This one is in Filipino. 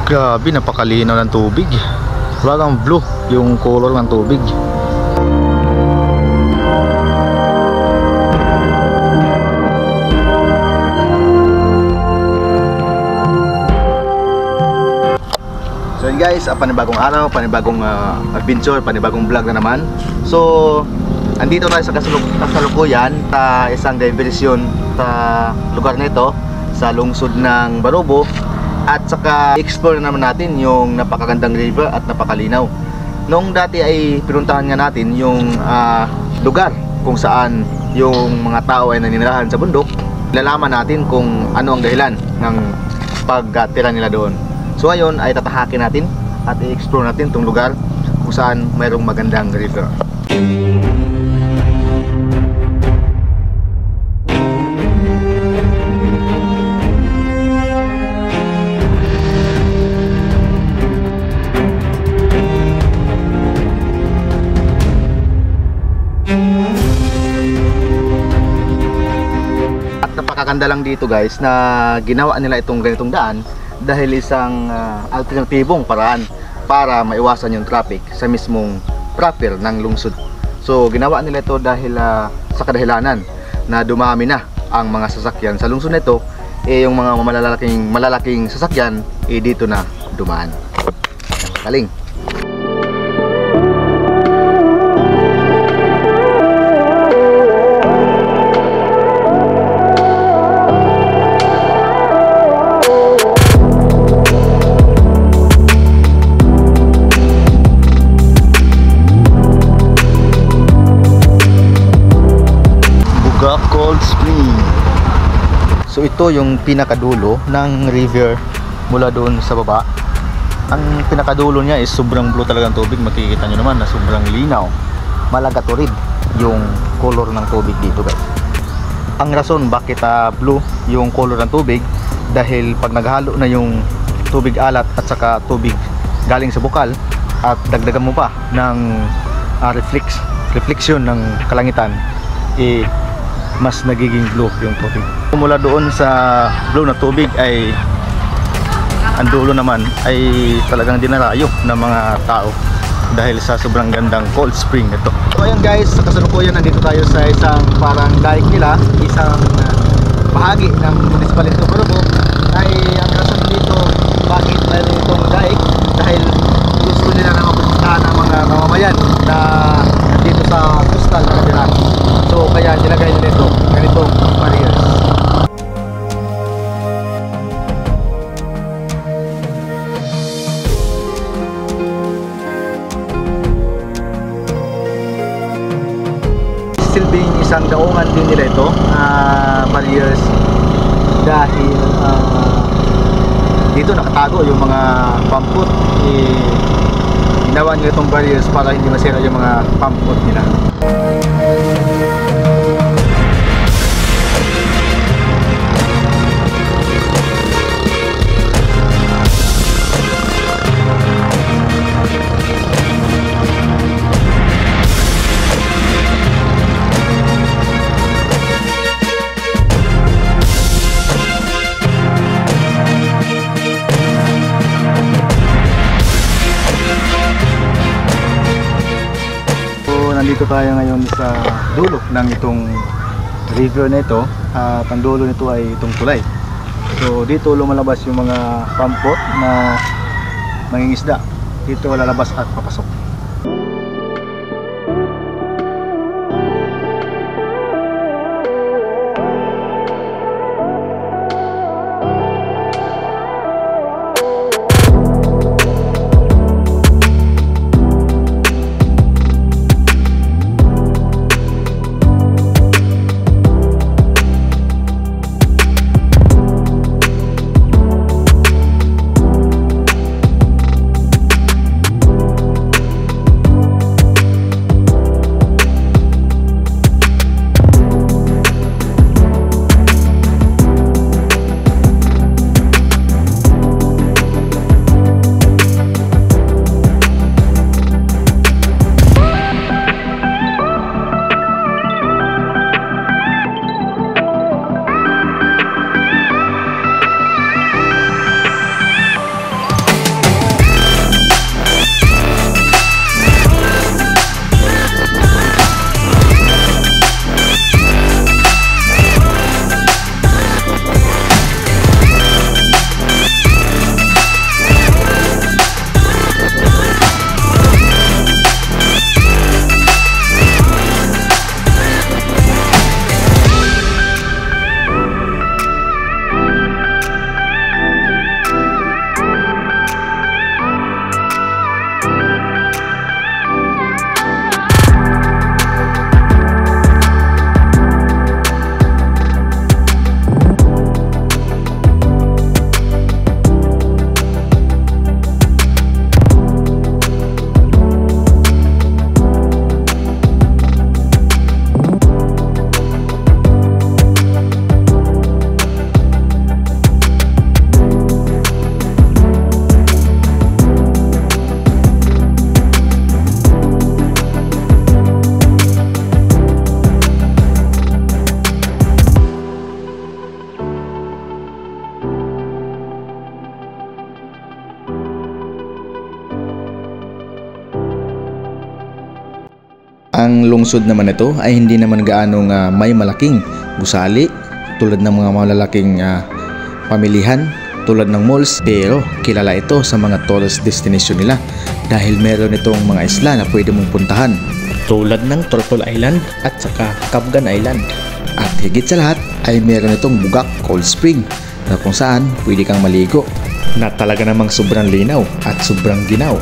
Grabe, napakalinaw ng tubig. Parang blue yung color ng tubig. So yun guys, panibagong araw, panibagong adventure, panibagong vlog na naman. So andito tayo sa kasalukuyan sa isang diversyon sa lugar na ito, sa lungsod ng Barobo. At saka explore naman natin yung napakagandang river at napakalinaw. Noong dati ay pinuntahan nga natin yung lugar kung saan yung mga tao ay naninirahan sa bundok. Lalaman natin kung ano ang dahilan ng pagtira nila doon. So ngayon ay tatahakin natin at i-explore natin itong lugar kung saan mayroong magandang river. Napakaganda lang dito guys na ginawa nila itong ganitong daan dahil isang alternatibong paraan para maiwasan yung traffic sa mismong proper ng lungsod. So ginawa nila ito dahil sa kadahilanan na dumami na ang mga sasakyan sa lungsod nito, yung mga malalaking sasakyan dito na dumaan. Galing. Cold Spring. So ito yung pinakadulo ng river mula doon sa baba. Ang pinakadulo niya is sobrang blue talaga ng tubig. Makikita nyo naman na sobrang linaw. Malagaturid yung color ng tubig dito guys. Ang rason bakit blue yung color ng tubig dahil pag naghalo na yung tubig alat at saka tubig galing sa bukal at dagdagan mo pa ng reflection ng kalangitan, mas nagiging blue yung tubig. Mula doon sa blue na tubig ay ang dulo naman ay talagang dinarayo ng mga tao dahil sa sobrang gandang cold spring nito. So ayan guys, sa kasalukuyan nandito tayo sa isang parang dike nila, isang bahagi ng municipality ng Barobo. Ay ang rason dito bakit mayroon itong dike dahil gusto nila na mapuntahan ng mga mamamayan na nandito sa coastal na natira. So kaya nilagay nila ito, ganitong barriers. Silbing isang daungan din nila ito, barriers, dahil dito nakatago yung mga pamput. Ginawa nila itong barriers para hindi masira yung mga pamput nila. Nandito tayo ngayon sa dulo ng itong river na ito at ang dulo nito ay itong tulay. So dito lumalabas yung mga pampot na mangingisda. Dito lalabas at papasok. Ang lungsod naman ito ay hindi naman gaanong may malaking gusali tulad ng mga malalaking pamilihan tulad ng malls, pero kilala ito sa mga tourist destination nila dahil meron itong mga isla na pwede mong puntahan tulad ng Turtle Island at saka Cabgan Island. At higit sa lahat ay meron itong Bugak Cold Spring na kung saan pwede kang maligo na talaga namang sobrang linaw at sobrang ginaw.